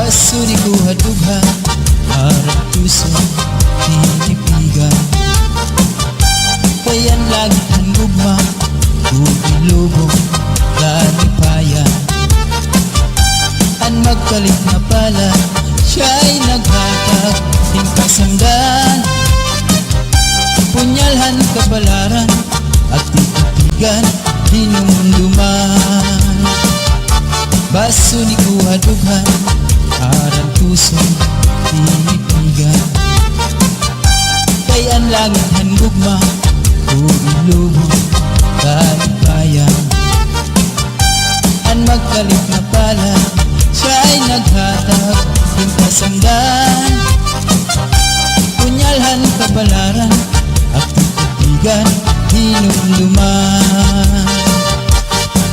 Baso ni kuhadughan harap puso tinipigan. Kayan lagi ang gugma Bubulubong kalipayan. Ang magkalit na pala siya'y naghatag ng kasamdan. Punyalhan kabalaran at titigan hinumduman. Baso ni kuhadughan harap puso tinipigan. Kayan langit ang gugma Bubulubong kalipayan. Ang magkalit na pala siya'y naghatag ng kasamdan. Punyalhan kabalaran at titigan hinumduman.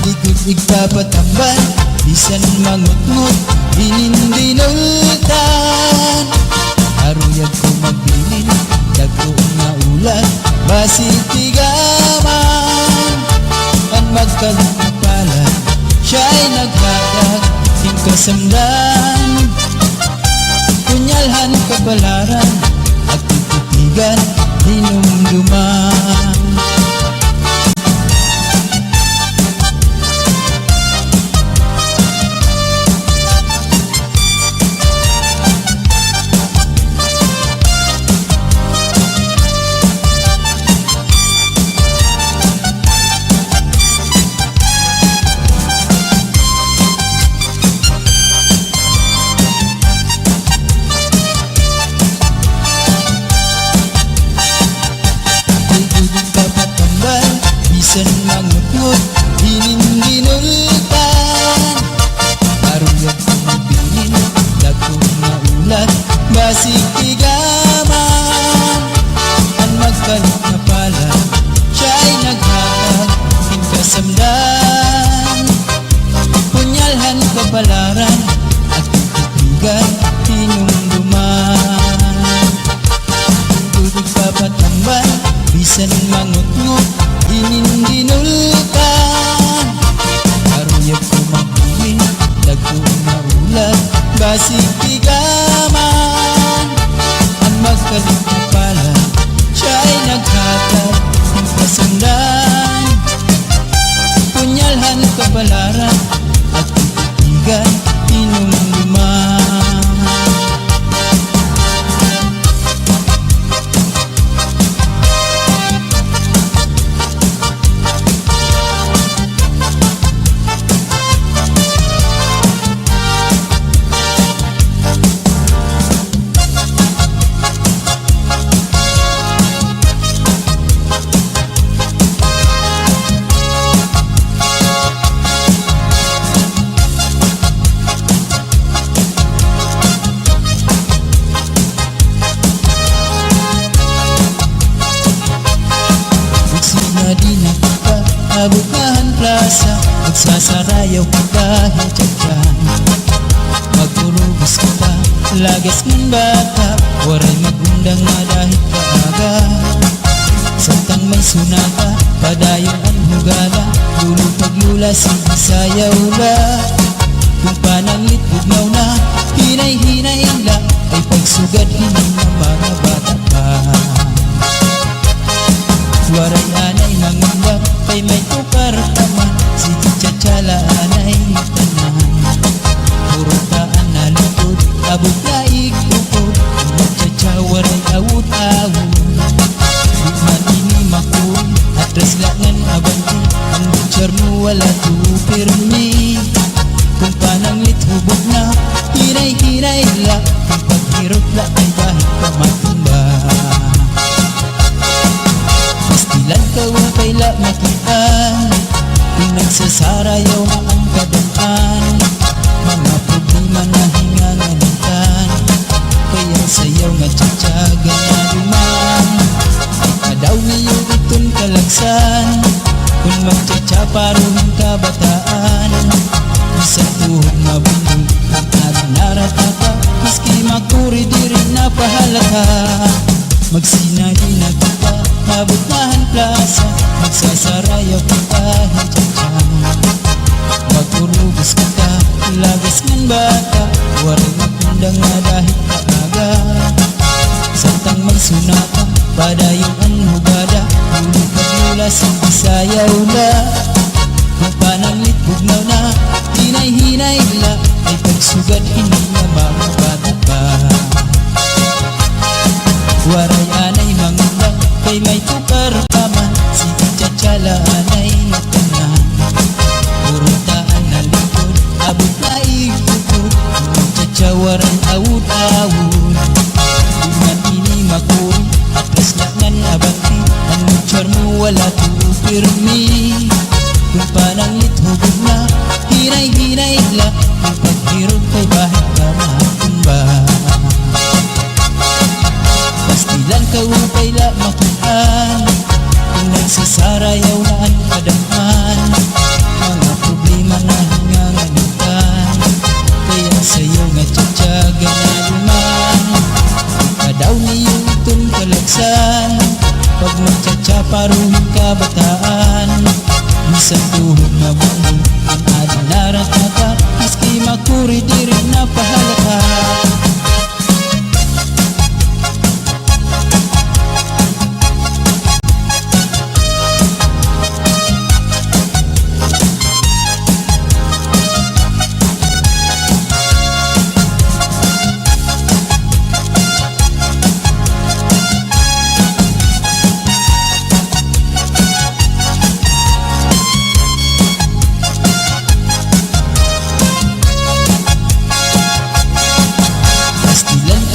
Likod igpapatambal bisan mangutngot hinindinultan. Aruyag ko magbilin dagko nga ulat basitigaman. Ang magkalit na pala siya'y naghatag ng kasamdan. Punyalhan kabalaran at titigan hinumduman. Bisan mangutngot hinindinultan. Aruyag ko magbilin dagko nga ulat basitigaman. Ang magkalit na pala siya'y naghatag ng kasamdan. Punyalhan kabalaran at titigan hinumduman. Tubig papatambal bisan mangutngot hinindinultan. Aruyag ko magbilin dagko nga ulat basitigaman. Ang magkalit na pala siya'y naghatag ng kasamdan. Punyalhan kabalaran at titigan hinumduman. Di na kita abukahan plaza, magsasarayaw ka kahit tiyagyan. Magpurubos kita, lagas ng bata, waray magundang na dahil kaaga. Samtang may sunata, padayon ang hugala, lulupag-lula sinisayaw la. Kung pananglit bugnaw na, hinay-hinay la, ay pagsugad hinay ng mga bata pa. Waray anay mangunggap kay may tukar taman, sige tsatsala anay tanan. Puro taan na lukod, abot na ikukod, magtsatsa waray awut-awut. Bukman ini makuy, atras langan abanti, ang butsyar mo wala tupirmi. Kung pananglit hubog na, hinay-hinay la, kung paghirot la ay bahit ka matumba. Pastilan ka upay la makitaan, kung nagsasarayaw na ang kadaan. Mga problema na hinganganitan, kaya sayaw nga tsatsaga na duman. Kadaw niyo itong kalagsan, kung magtsatsa paruhin kabataan. Isang tuhog mabundol, ang naranarata, maski makuri di rin napahalata. Magsinahin na kita, mabutahan plaza, magsasarayaw kita hintyan. Magpurubos kita, lagas ng bata, waring andang nga dahil kaaga. Samtang may sunata, padayong ang hugada, lulipat mula sa Bisayaw na. Kung pananglit bugnaw na, hinay-hinay la, ay pagsugad hindi na makabata pa. Waray anay mangundang, kay may tukar pa man, si Chacha anay tanan. Purutaan na likod, abot na ikukod, Chacha waray awud-awud. Dungan ini makuri, atras laknan abanti, ang mutsar mo wala tuupirmi. Kung pananglit hugod na, hinay-hinay la, ang paghirog kay bahit ka matumba. Pastilan ka upay la makuhaan, kung nagsasarayaw na ang kadamhan. Mga problema na hinganganitan, kaya sa'yo nga tsatsaga na luman. Kadaw niyo itong kalagsan, pag magtsatsa paruhin ka bataan. Minsan tuhod na buhay, ang adinarat na ka, maski makuri di rin napahalata.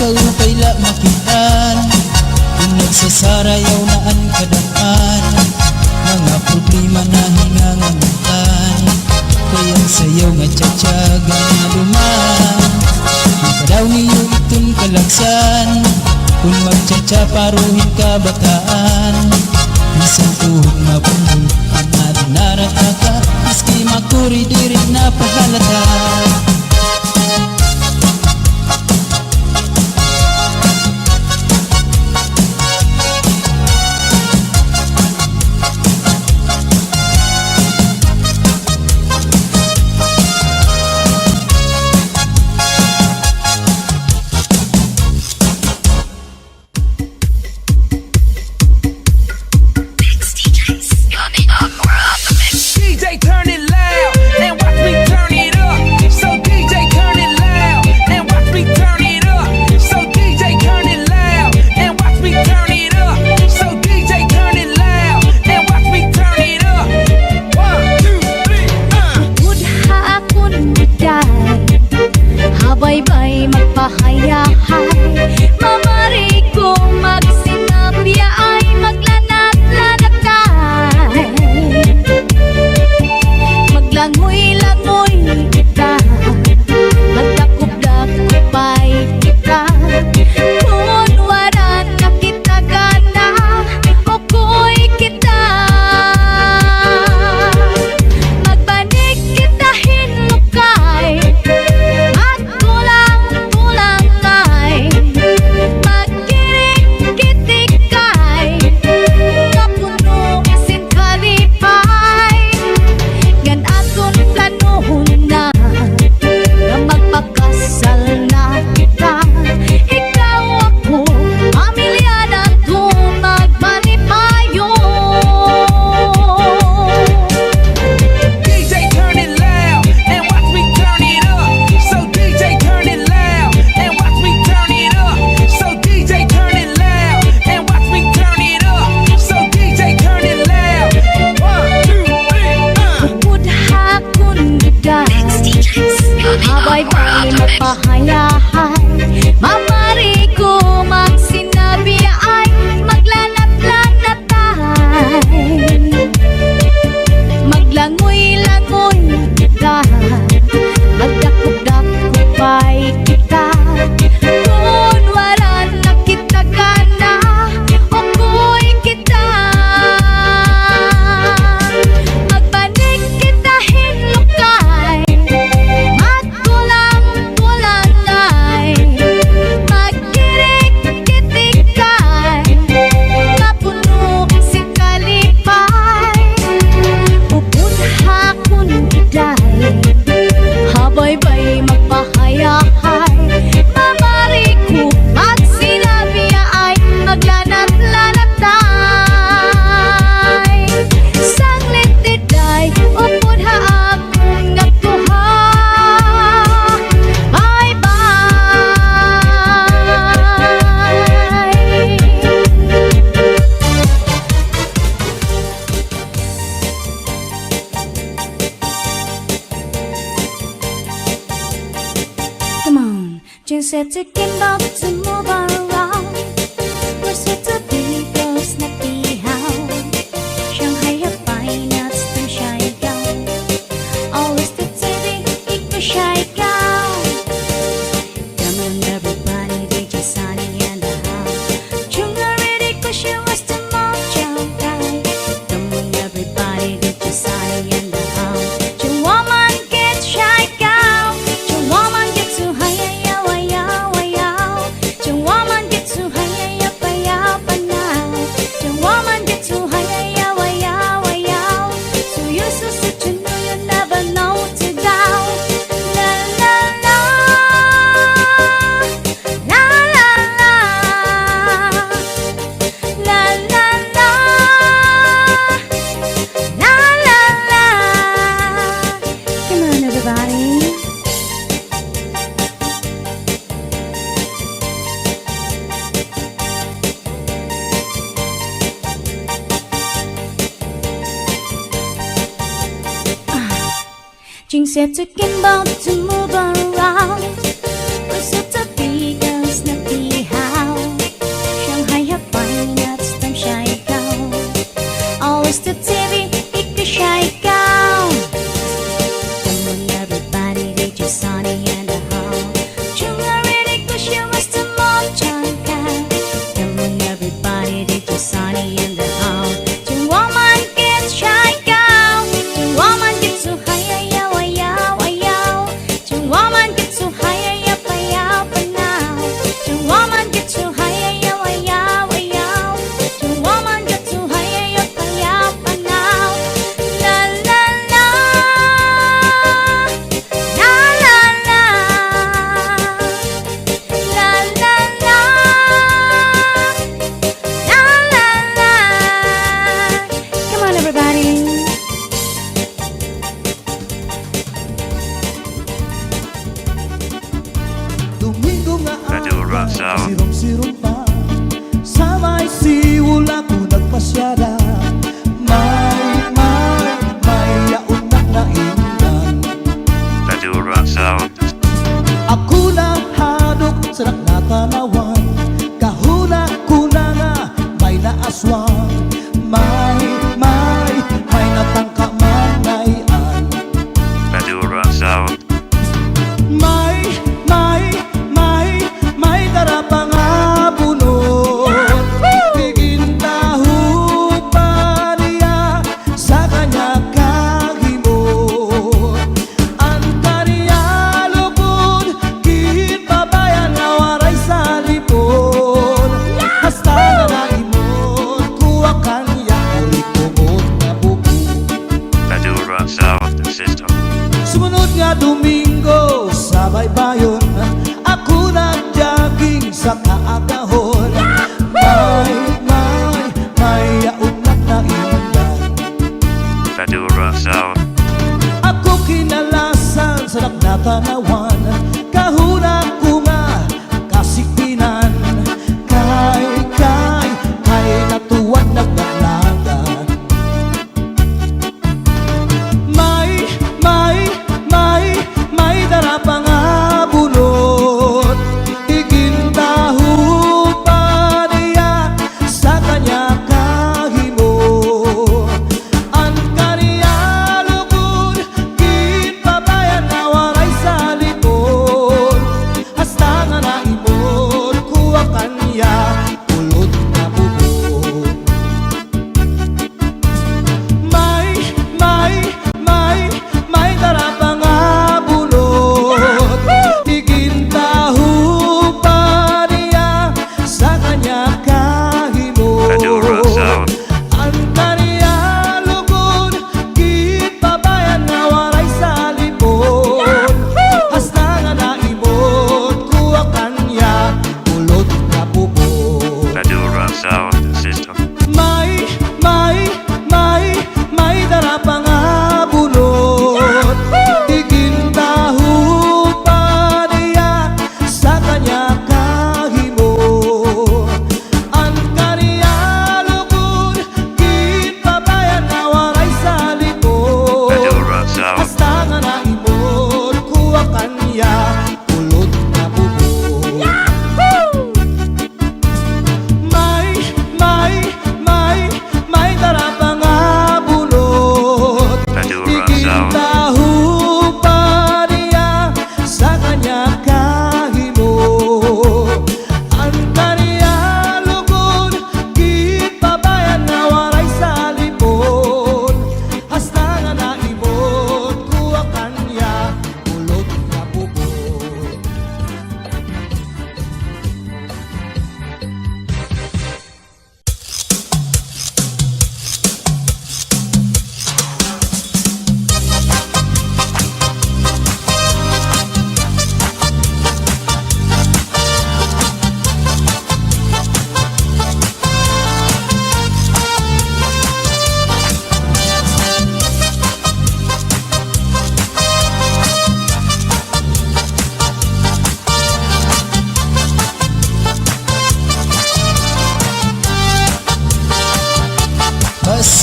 Upay la makitaan, kung nagsasarayaw na ang kadamhan. Mga problema na hinganganitan, kaya sayaw nga tsatsaga na luman. Kadaw niyo itong kalagsan, kung magtsatsa paruhin ka bataan. Isang tuhog mapundol, ang adinarat ka, maski makuri di rin napahalata. Magkulang-kulang na Just said to get up to move around. Was it to be girls na pihaw? Shanghai have fine nuts to shy gown. Always the TV, ikaw shy gown. Come on everybody, DJ Sunny and the house. Chung already cause she was the mom chow guy. Come on everybody, DJ Sunny and the house. Chung woman get shy gown. Chung woman get too high. Jing said to Kimbo to move around. Was it to be girls na pihaw? Shanghai have fine nuts tam shy gown. Always the TV, ikaw shy gown. Come on everybody, DJ Sunny and the house. Chung already cause she was the mom changka. Come on everybody, DJ Sunny and the house. Chung woman gets shy gown. Chung woman gets so high. Woman get too high, up, but now. The woman get too high, the woman get too high, but now. La la la, la la la, la la la, la la la. Come on, everybody. Sirong-sirong pa sa may siwul ako nagpasyada. May yaon na nainggan. Madura Sound. Ako na hadok sa nakatanawan. Kahuna ko na nga may naaswang. May natangka manayan. Madura Sound. May darapang abunod. Tigintahu pa niya sa kanya kahimod. Ang kaniya lubod, kinpabayan na waray sa lipod. Hasta na naimod, kuha kanya ulit-umod na bubog. Madura Sound System. Sumunod nga Domingo sa baybayon, ako nag-jogging sa kaagahon. May yaon na nainggan. Madura Sound. Ako kinalasan sa nakatanawan. Kahuna ko nga kasiktinan. Kay natuwan nagdalagan. May darapang abunod. Tigintahu pa niya sa kanya kahimod. Ang kaniya lugod, kinpabayan na waray sa lipod. Hasta nga naimod, kuha kanya ulod na bubog. May darapang abunod. Tigintahu pa niya sa kanya kahimod. Madura Sound. Ang kaniya lugod, kinpabayan na waray sa lipod. Hasta nga naimod, kuha kanya ulod na bubog. Madura Sound System. May darapang abunod. Tigintahu pa niya sa kanya kahimod. Ang kaniya lugod, kinpabayan na waray sa lipod. Madura Sound. Hasta nga naimod, kuha kanya ulod na bubog.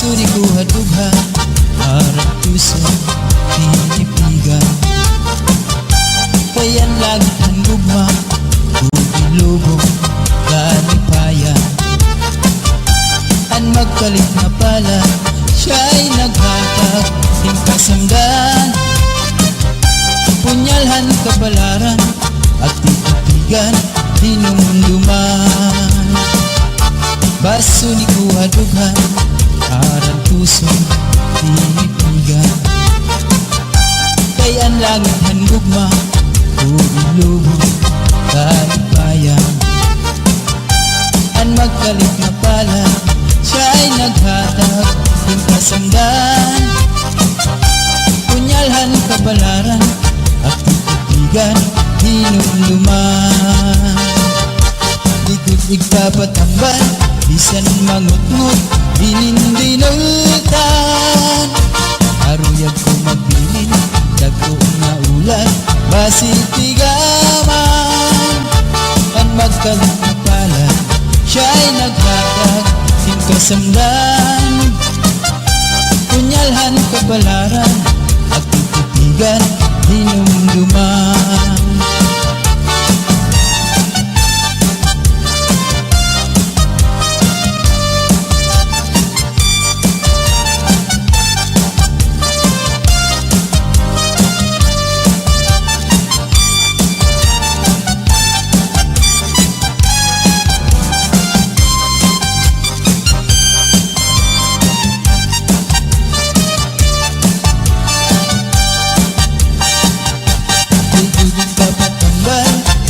Baso ni kuha-dugha harap puso pinipigan. Kayan lagi ang gugma lubong kalipayan. Ang magkalit na pala siya'y naghatag ng kasamdan. Punyalhan kabalaran at titigan dinumduman. Baso ni kuha-dugha harap puso pinipigan. Kayan langit ang gugma lubong kalipayan. Ang magkalit na pala siya'y naghatag ng kasamdan. Punyalhan kabalaran at titigan hinumduman. Likod igpapatambal bisan mangutngot inindinultan. Aruyag ko magbilin dagko nga ulan basitigaman. Ang magkalit na pala siya'y naghatag ng kasamdan. Punyalhan kabalaran at titigan hinumduman.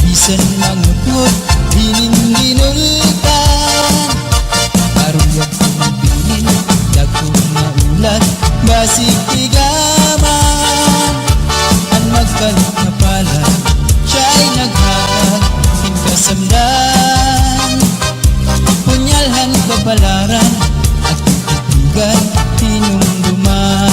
Bisan mangutngot inindinultan. Aruyag ko magbilin dagko nga ulan basitigaman. Ang magkalit na pala siya'y naghatag ng kasamdan. Punyalhan kabalaran at titigan hinumduman.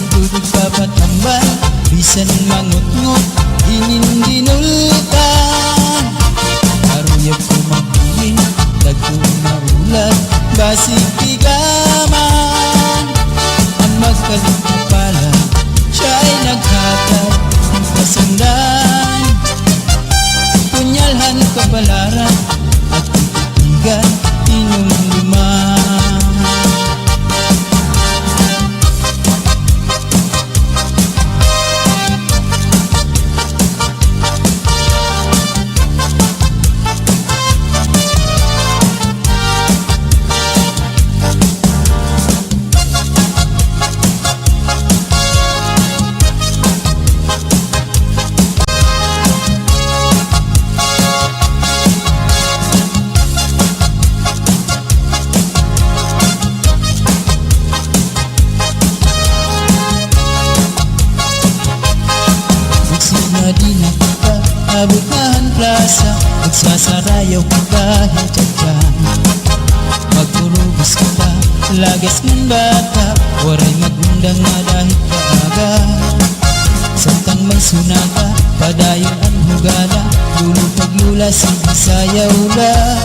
Dudog papatambal bisan mangutngot inindinultan. Aruyag ko magbilin dagko nga ulan basitigaman. Ang magkalit na pala siya'y naghatag ng kasamdan. Punyalhan kabalaran at titigan hinumduman. Di na kita abutahan plaza, magsasarayaw ka kahit tiyatyan. Magpurubos ka pa, lagas ng bata, waray magundang na dahil kaaga. Samtang may sunaka, padayon ang hugala, lulupag-lula sige sayaw la.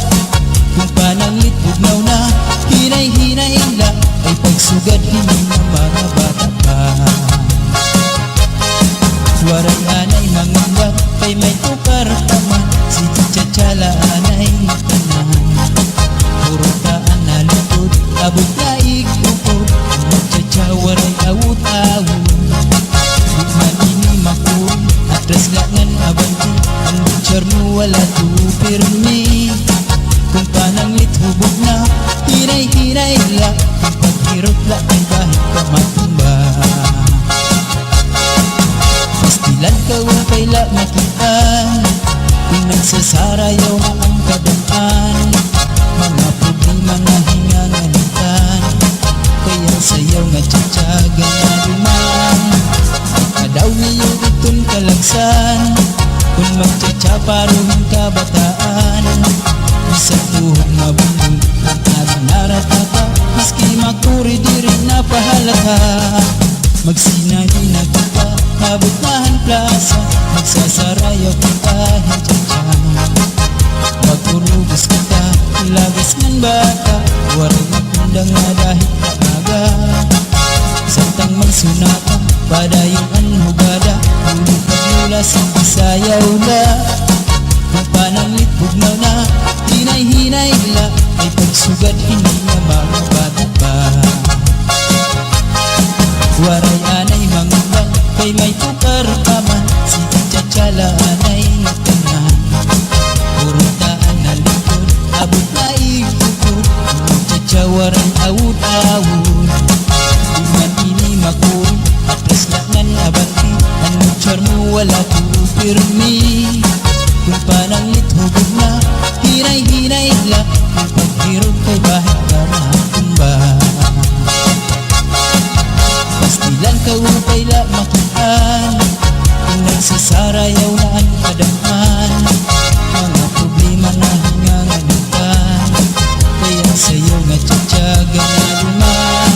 Kung pananglit bugnaw na, hinay-hinay la, ay pagsugad hindi ng mga bata pa. Waray anay mangunggap kay may tukar taman, si Tchatchala anay tanan. Puro taan na lutod, abot na ikupod, Tchatcha waray awut-awut. Bukman ini makul, atras langan abanti, ang butcher mo wala tupirmi. Kung pananglit hubog na, hinay-hinay la, kung paghirot la ay kahit ka matumba. Pastilan ka upay la makitaan, kung nagsasarayaw na ang kadaan. Mga problema na hingangalitan, kaya sayaw nga tiyatsaga na duman. Kadaw niyo itong kalagsan, kung magtiyatsa paruhin kabataan. Isang tuhog mabundol, at naranarata, maski makuri di rin napahalata. Magsinay na kita, abot na ang plaza, magsasarayaw ka kahit tiyatsa. Magurugos kita, ilagis ngan bata, waray magundang nga dahil kaaga. Santang magsunata, badayong anhugada, ulit paglula sa Bisayaw na. Kung pananglit bugnaw na, hinay-hinay la, ay pagsugad hindi na mababata pa. Waray anay mangubang, kay may tukar pa man, si Chatsala anay tanan. Purutaan na likod, abot na ikukod, Chatsawar ang awud-awud. Iman ini makuri, atras na nan abanti, ang mutsar mo wala pirmi. Kung pananglit hubog na, hinay-hinay la, kung paghirog kay bahit ka matumba. Pastilan ka upay la makitaan, kung nagsasarayaw na ang kadamhan. Mga problema na hinganganitan, kaya sa'yo nga tsatsaga na luman.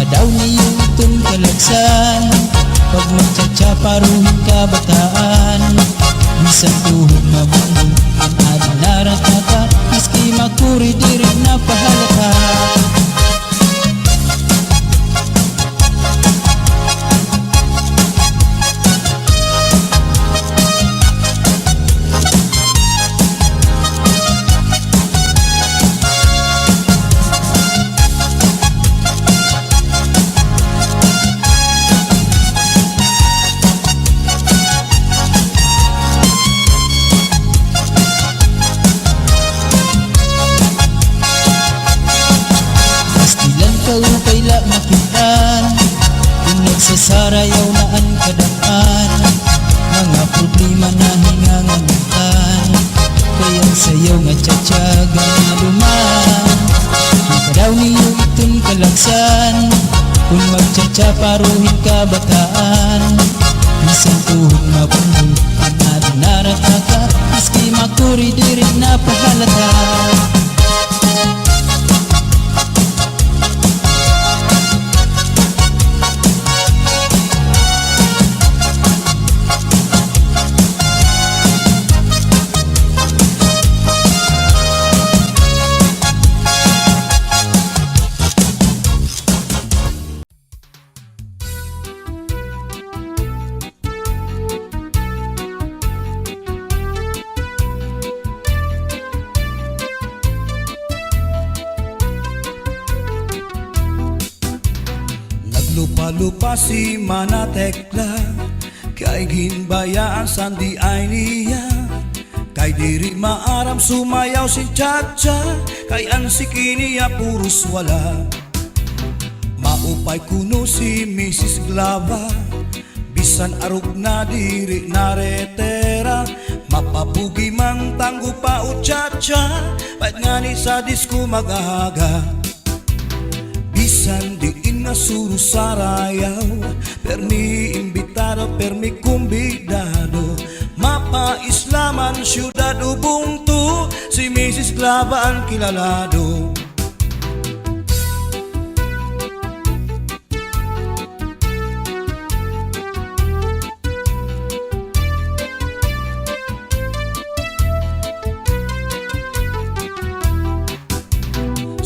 Ikaw niyo itong kalagsan, pag magtsatsa paruhin ka bataan. Bisan tuhod mabundong, ang adinarat na ka, miski makuri di rin napahalata. Upay la makitaan, kung nagsasarayaw na ang kadampan. Mga problema na hinganganitan, kaya sayaw nga tsatsaga na luman. Ikaw niyo itong kalagsan, kung magtsatsa paruhin ka bataan. Bisan tuhod mabundong, ang adinarat na ka, miski makuri di rin napahalata. Lupa-lupa si Manatekla, kay ginbayaan sandi ay niya. Kay diri maaram sumayaw si Chacha, kay ansiki niya puros wala. Maupay kuno si Mrs. Glava, bisan arug na diri naretera. Mapapugi mang tanggo pa o Chacha, pait nga ni sa disco mag-aga. Bisan diin nga suru sarayaw, permi imbitado, permi kumbidado. Mapa Islaman, syudad Ubuntu, si Mrs. Glava ang kilalado.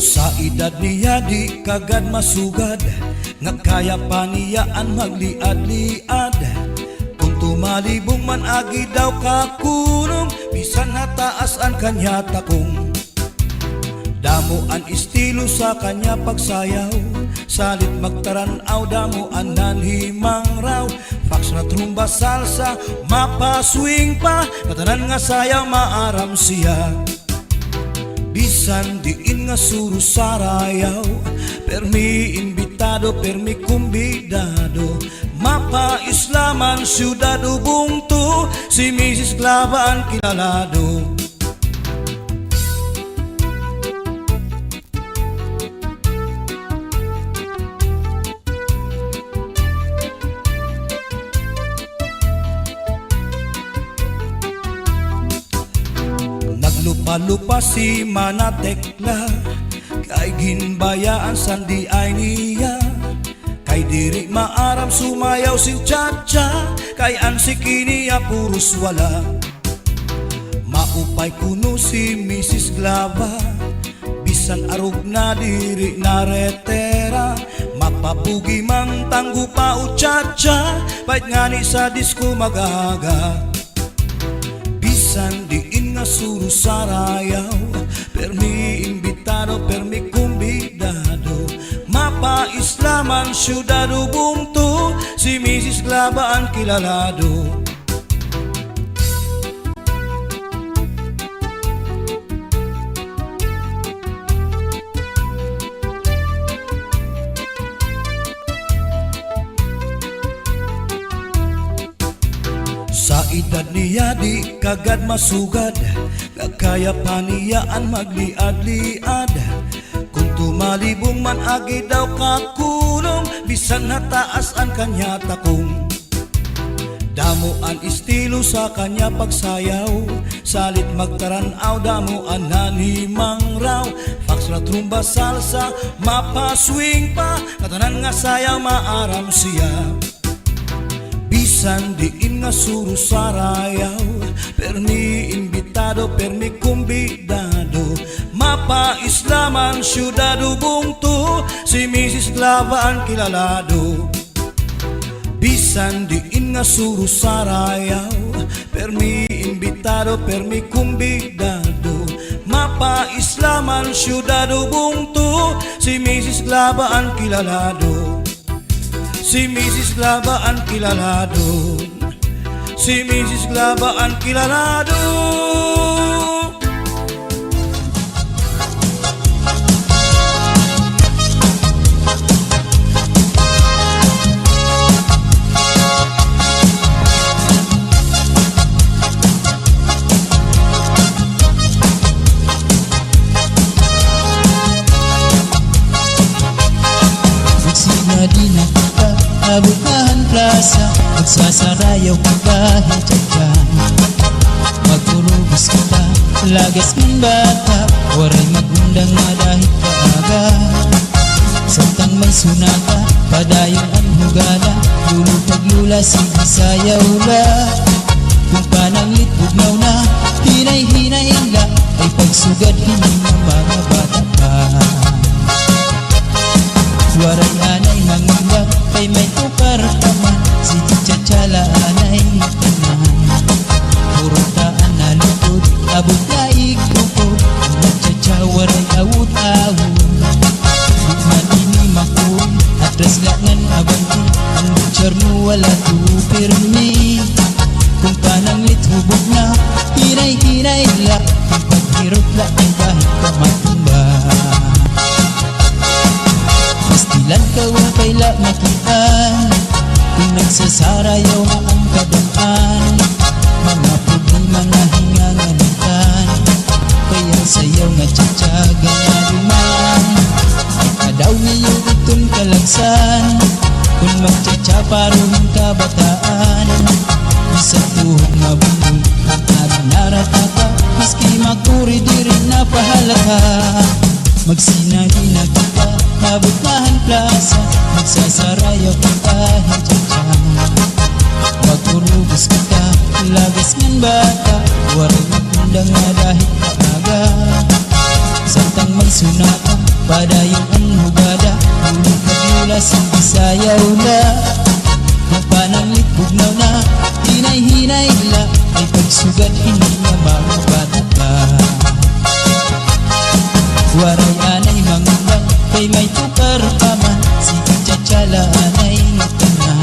Sa edad niya di kagad masugad, nga kaya pa niya ang magliad-liad. Kung tumalibong man agi daw kakunong, bisan nataas ang kanya takong. Damo ang estilo sa kanya pagsayaw, salit magtaranaw, damo ang nanhimang raw. Fax na trumba salsa, mapaswing pa, katanan nga sayaw maaram siya. Bisan diin nga suru sarayaw, permi imbitado, permi kumbidado. Mapa Islaman, syudad Ubuntu, si Mrs. Glava ang kilalado. Naglupa-lupa si Manatekla, kay ginbayaan sandi ay niya. Kay diri maaram sumayaw si Chacha, kay ansiki niya puros wala. Maupay kuno si Mrs. Glava, bisan arog na diri na retera. Mapapugi man tanggo pa o cha-cha, pait ngani sa disco magaga. Bisan diin nga suro sarayaw, permi imbitado, permi kumbidado. Mapa-islaman syudado bungto, si Mrs. Glava ang kilalado. Sa edad niya di kagad masugad, kaya pa niyaan magliad-liad. Kung tumalibong man agi daw kakulong, bisan nataas ang kanya takong. Damuan estilo sa kanya pagsayaw, salit magtaranaw, damuan nanimang raw. Fax na trumba salsa, mapaswing pa, katanan nga sayaw maaram siya. Bisan diin nga suro sarayaw, permi imbitado, permi kumbidado. Mapa-islaman syudado bungto, si Mrs. Glava ang kilalado. Bisan diin nga suro sarayaw, permi imbitado, permi kumbidado. Mapa-islaman syudado bungto, si Mrs. Glava ang kilalado. Si Mrs. Glava ang kilalado, si Mrs. Glava ang kilalado. Di na kita abukahan plaza, magsasarayaw ka kahit dyan. Magturubos kita, lagas man bata, waray magundang nga dahil kaaga. Samtang may sunata, padayon ang hugala, lulupag lula sige sayaw la. Kung pananglit bugnaw na, hinay-hinay la, ay pagsugad hindi ng mga bata pa. Waray anay mangundak, kay may tukar taman, si Chachala anay tanan. Purutaan na lupod, abot na ikupod, Chacha waray awut-awut. Bukman ini makuri, atras langan abanti, ang butcher mo wala tupirmi. Kung pananglit hubog na, hinay-hinay la, kung paghirot la ang kahit pamatumba. Pastilan ka wapay la makitaan, kung nagsasarayaw nga ang kadaan. Mga problema nga hinganganitan, kaya sayaw nga tsatsaga nga duman. Kadaw niyo itong kalagsan, kung magtsatsa paruhin kabataan. Isang tuhog nga bundol, naranarata, maski makuri di rin napahalata. Magsinagi na kita, mabutmahan plaza, magsasarayaw ka kahit dyan. Magurubos kita, lagas ngan bata, waray magundang nga dahil kaaga. Samtang may sunata, padayon ang hugada, ulit kagula sige sayaw la. Kung pananglit bugnaw na, hinay-hinay la, ay pagsugad hindi na mga bata pa. Waray anay mangundak, kay may tukar paman, si Chachala anay tanan.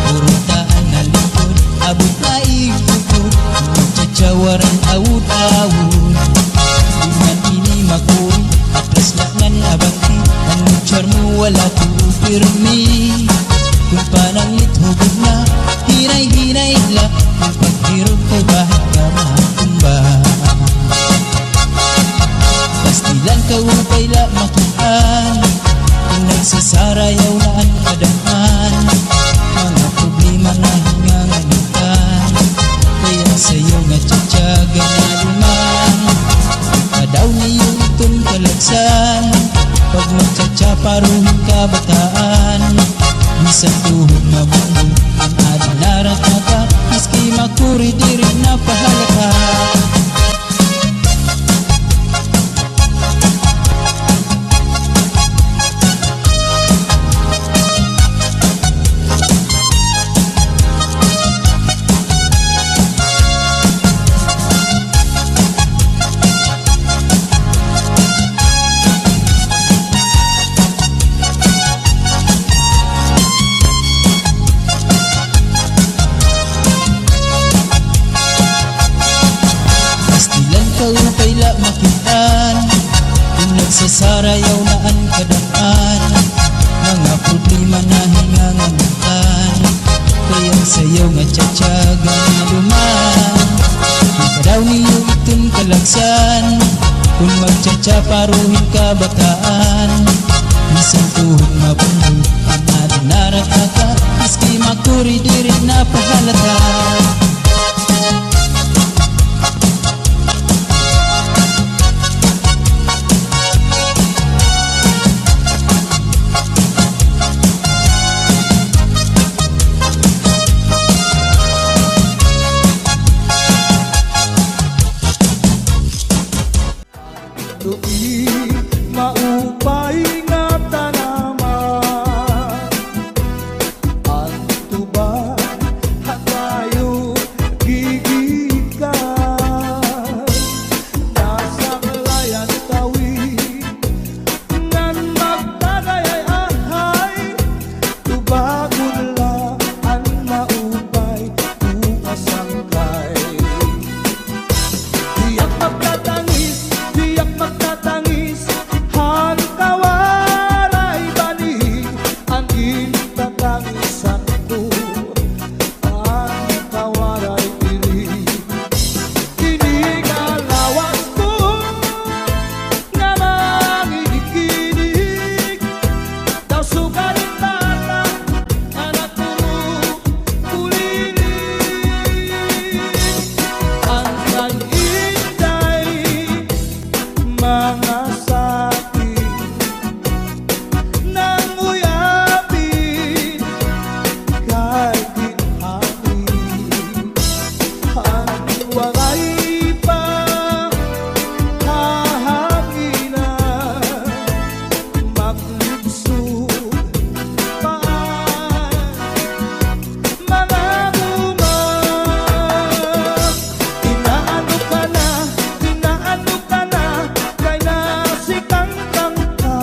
Purutaan na likod, abot na ikupod, Chacha waray awut-awut. Iman ini makuri, atras laknan abanti, ang butcher mo wala tupirmi. Kung pananglit hubog na, hinay-hinay la, kung paghirog kay bahat ka matumba. Pastilan ka upay la makitaan, kung nagsasarayaw na ang ikaw na kaila makitaan. Kung nagsasarayaw na ang kadaan, mga problema na hingangamutan. Kaya sayaw nga tsatsagan na duman. Ikadaw niyo itong kalagsan. Kung magtsatsa paruhin ka bataan, isang tuhog mabundol ang ating narataka. Miski makuri diri na pahalata. Tu'i maupay nga tanaman, ang tuba hatayo gigikan. Nasa kalayan tawi ngan magtagayay ahay, tubagon lang ang maupay uasangkay. Tiyak magtatangis, tiyak magtatangis, han kawaray bani, ang intatangisan ko, ang kawaray diri. Inigalawas ko nga mangikinig, daw sugalit tata, anak ko kulilig. Ang inday mga sakit nang uyapin kay ginhangin. Ang waray pa hahanginan, maglibsog pa mga umang. Inaano ka na, inaano ka na, kay nasikangkang ka.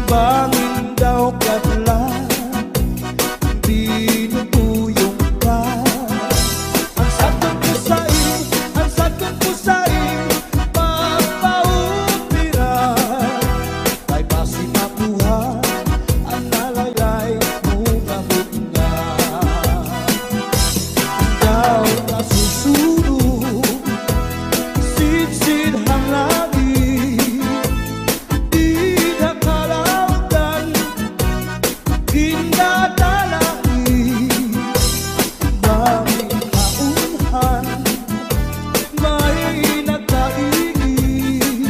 Bangin daw kadlan, binutuyong ka. Ang sakit ko sa'yo, ang sakit ko sa'yo, magpaupiran. Kay basi mapuhan, ang nalayay mo ngabot nga. Ikaw na susunod, sidsid hang langit, di na kalautan, ginadalain. Banging kaunhan, may nagkaigin,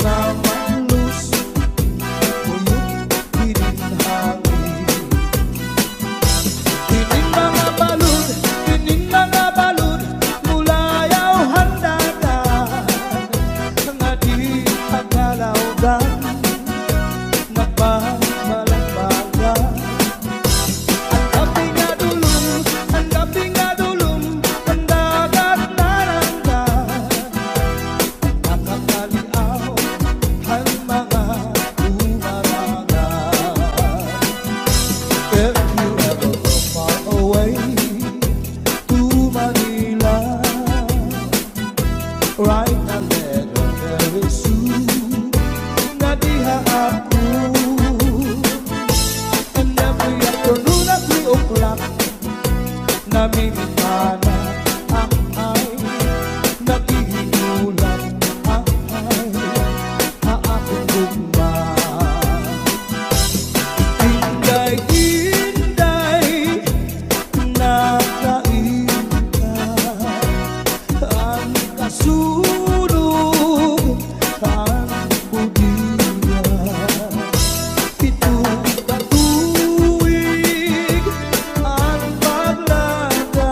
nga malus, uyok pininhangin. Kining mga balud, kining mga balud, mulayaw handagan, nga di kagalawdan, nagpamalambagan. Ang gabi nga dulum, ang gabi nga dulum, ang dagat naranggan, nakakaliaw ang mga umarangan. If you ever go far away to Manila, write a letter very soon, nga diha ako. And every afternoon at 3 o'clock, namimitana ang ay, naghihinulan ang ay, haakong gugma. Inday, inday, nakain ka, ang kasulog, ang budiya. Ito katuwig ang paglaga,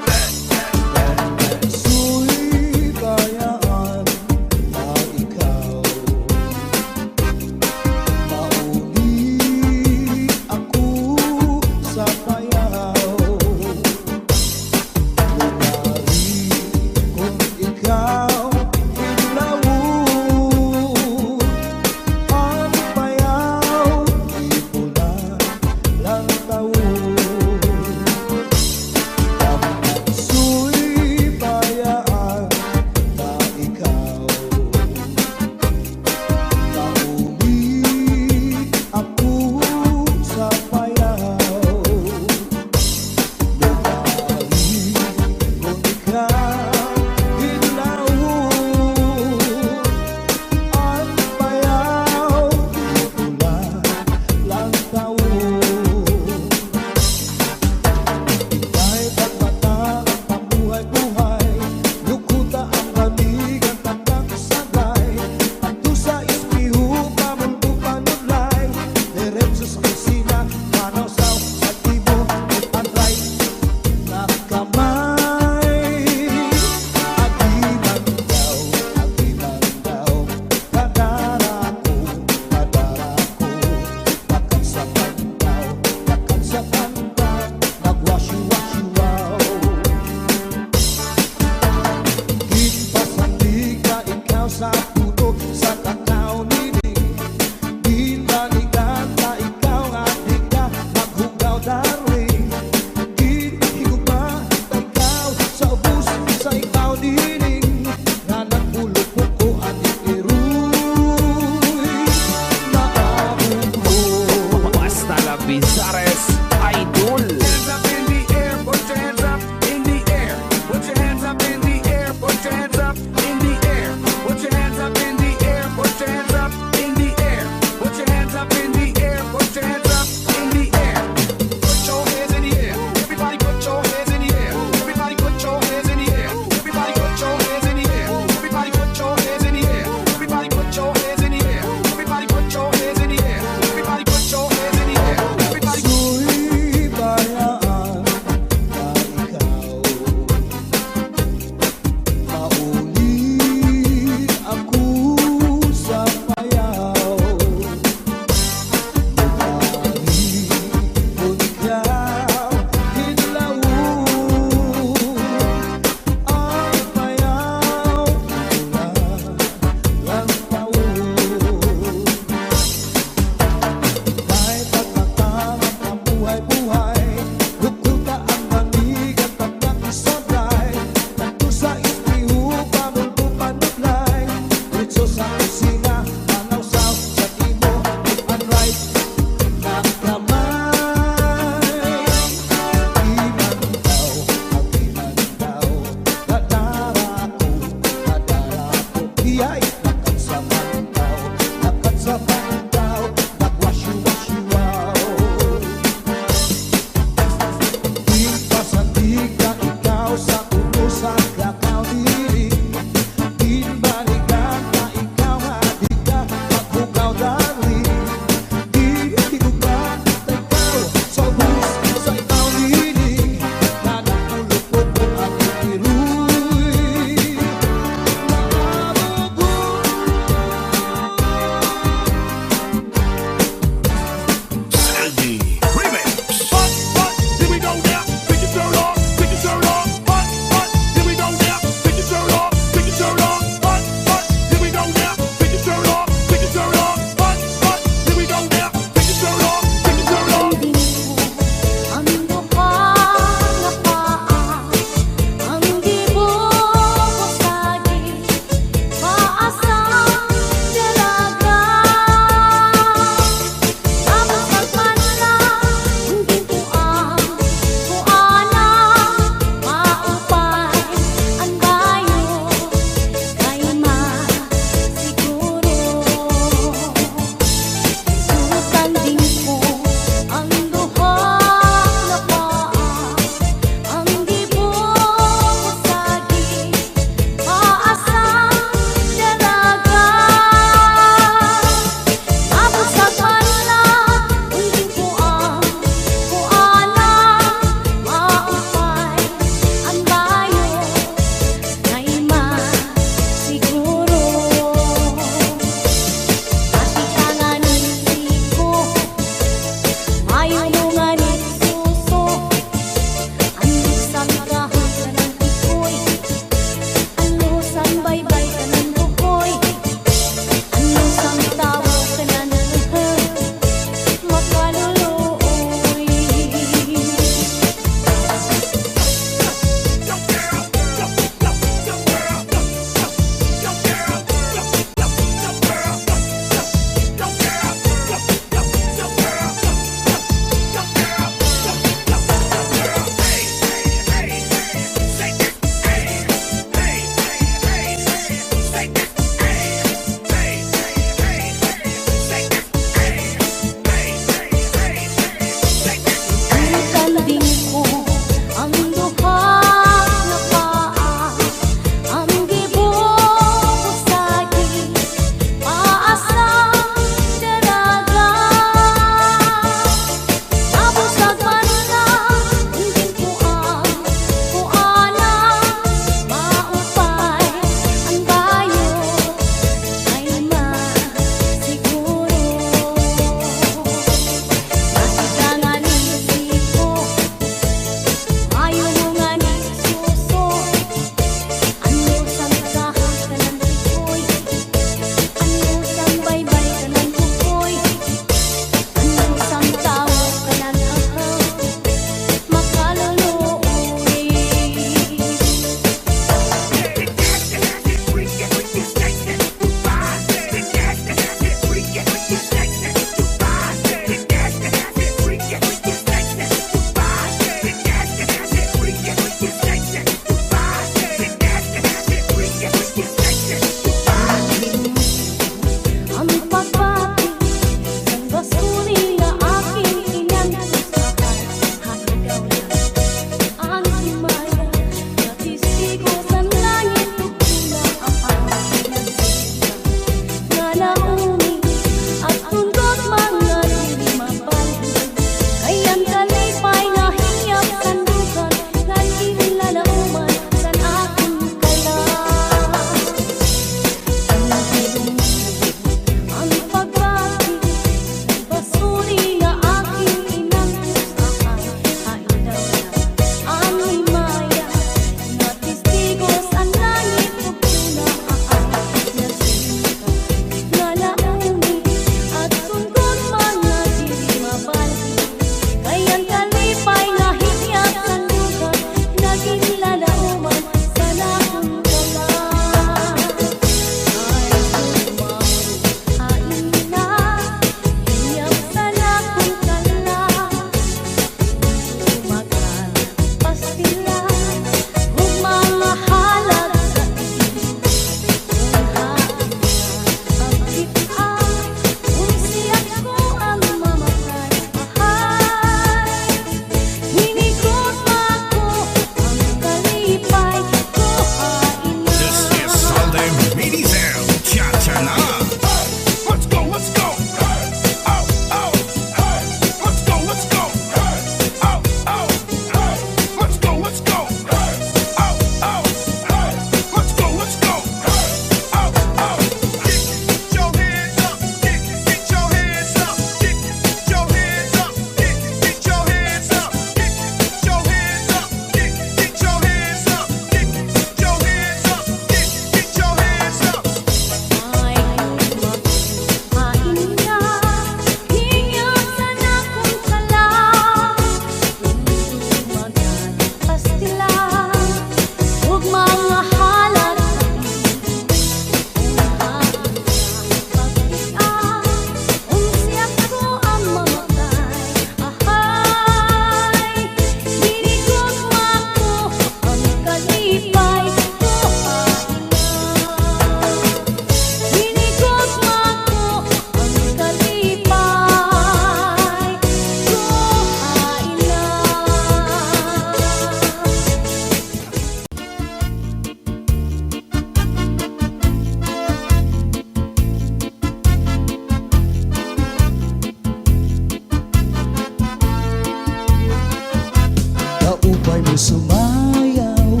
kaupay mo sumayaw,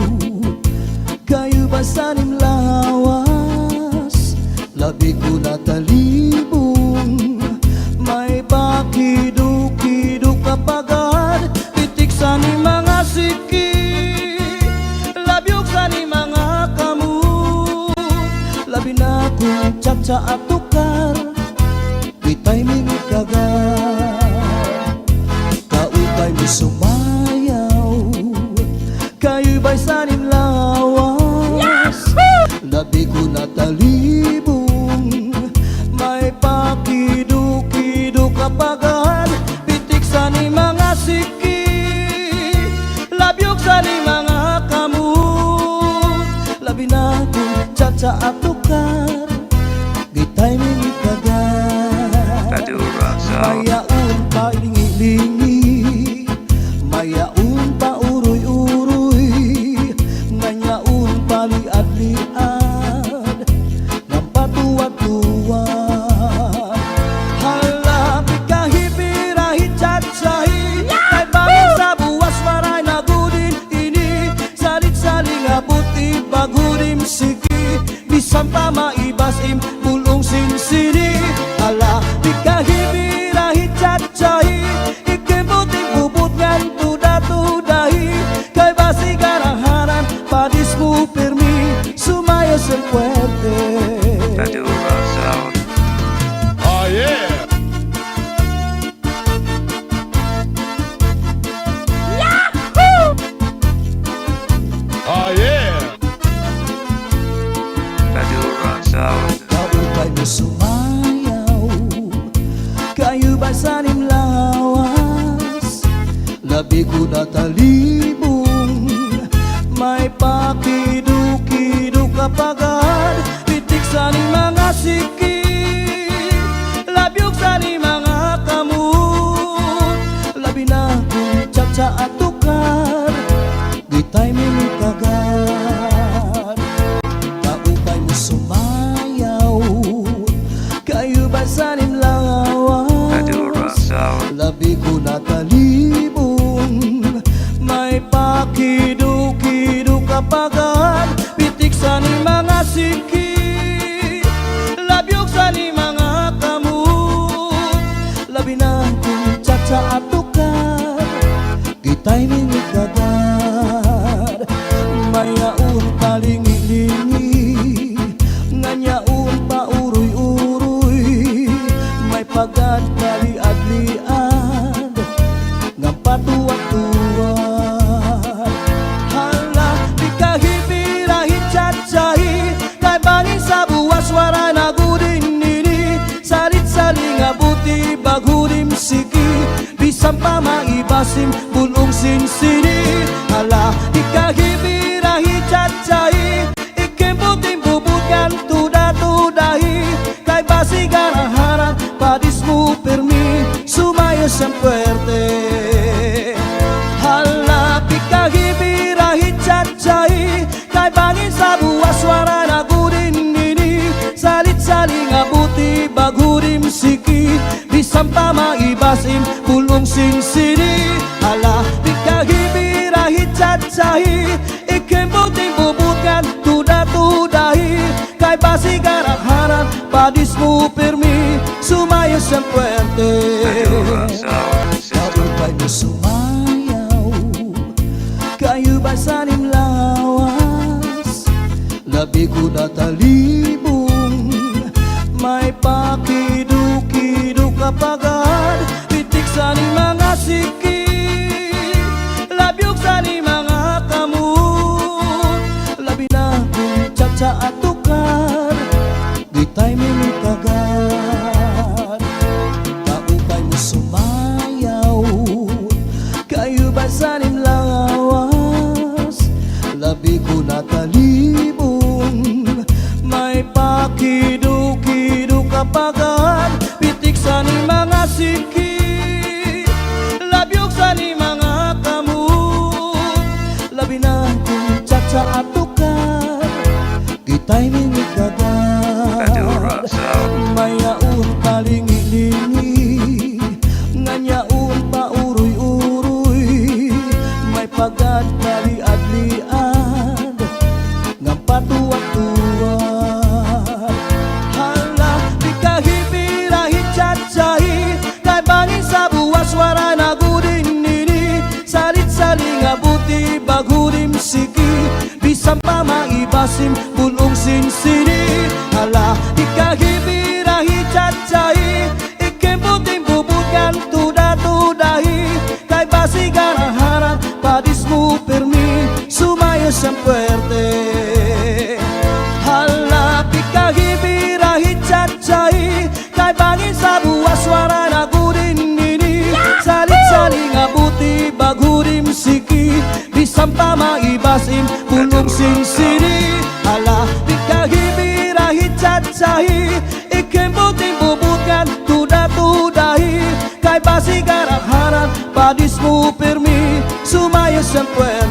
kayo ba sanim lawas, labi ko natalibong, may bakido-kido kapagad, pitik sa ni mga siki, labyog sa ni mga kamot, labi na kong tsa-tsa at tukar, bitay mingit kagad, kaupay mo sumayaw, kayo ba'y sanim lawas, labi ko natalibong, may pakido-kido kapagad, pitik sa ni mga siki, labyog sa ni mga kamot, labi na kong tsa-tsa at tukar, gitay mingit kagad, Badura Sound. mayaon pa lingi-lingi, mayaon pa uroy-uroy, nganyaon pa liad-liad, ng patuwad-tuwad. Halapit kahipirahit tsatsahi, kay bangin sa buwas maray nagudin ini, salit-saling abot ibagudim siki, bisan pa maibasim bulong sinsini. Halapit kahipirahit tsatsahi, ikibuting bubut ngan tuda-tudahi, kay basi garahanan padis mo permi, sumayo ser fuerte. Badura Sound. Oh yeah! Oh yeah! Badura Sound. Kaupay mo sumayaw, kayo ba sanim lawas, labi ko natalibong, may pakido-kido kapagad, pitik sa ni mga siki, labyog sa ni mga kamot, labi na kong tsa-tsa at tukar, gitay mingit kagad, kaupay mo sumayaw, kayo ba sanim Badura lawas, Sound. labi ko natalibong, may pakido-kido kapagad, pitik sa ni mga siki, labyog sa ni mga kamot, labi na kong tsa-tsa at tukar, gitay mingit kagad, mayaon pa lingi-lingi, nganyaon pa uroy-uroy, may pagad kaliad-liad, ng patuwad-tuwad. Hala, di kahipirahit tsatsahi, kay bangin sa buwas wara nagudin nini, salit-saling abuti bagudim siki, bisan pa maibasim bulong sinsini. Hala, di kahipirahit tsatsahi, ikimbuting bubutkan tuda-tudahi, kay basi garaharan padis mo permi, sumayo siyang puerte. Halapit kahipirahit tsatsahi, kay bangin sa buwas wara nagudin nini, salit-saling abuti bagudim siki, bisan pa maibasim bulong sinsini. Halapit kahipirahit tsatsahi, ikimbuting bubutkan tuda-tudahi, kay basi garaharan padis mo permi, sumayo siyang puerte. Badura Sound System. Kaupay mo sumayaw, kayo ba sanim lawas, labi ko natalibong, may pakido-kido kapagad, pitik sa ni mga siki, labyog sa ni mga kamot, labi na kong tsa-tsa at tukar, gitay mingit kagad, kaupay mo sumayaw, kayo ba sanim lawas, labi ko natalibong, may pakido-kido kapagad, pitik sa ni mga siki, labyog sa ni mga kamot, labi na kong tsa-tsa at tukar, gitay mingit Badura kagad, Sound. mayaon pa lingi-lingi, nganyaon pa uroy-uroy, may pagad kaliad-liad nga patuwat-tuwat. Hala, di kahipirahi chat-chahi kay bangin sa buwas wara nagudin nini. Salit-sali nga buti bagudim siki bisan pa maibasim bulong sinsini. Hala, di kahipirahi chat-chahi ikem buting bubugan tuda-tudahi kay basi garaharan padis mo permi sumayo siyang puerte. Hala, di kahipirahi chat-chahi kay bangin sa buwas wara nagudin nini. Salit-sali nga buti bagudim siki bisan pa maibasim bulong sinsini. Hala, di kahipirahi chat-chahi ikem buting bubugan tuda-tudahi kay basi garaharan padis mo permi sumayo siyang puerte.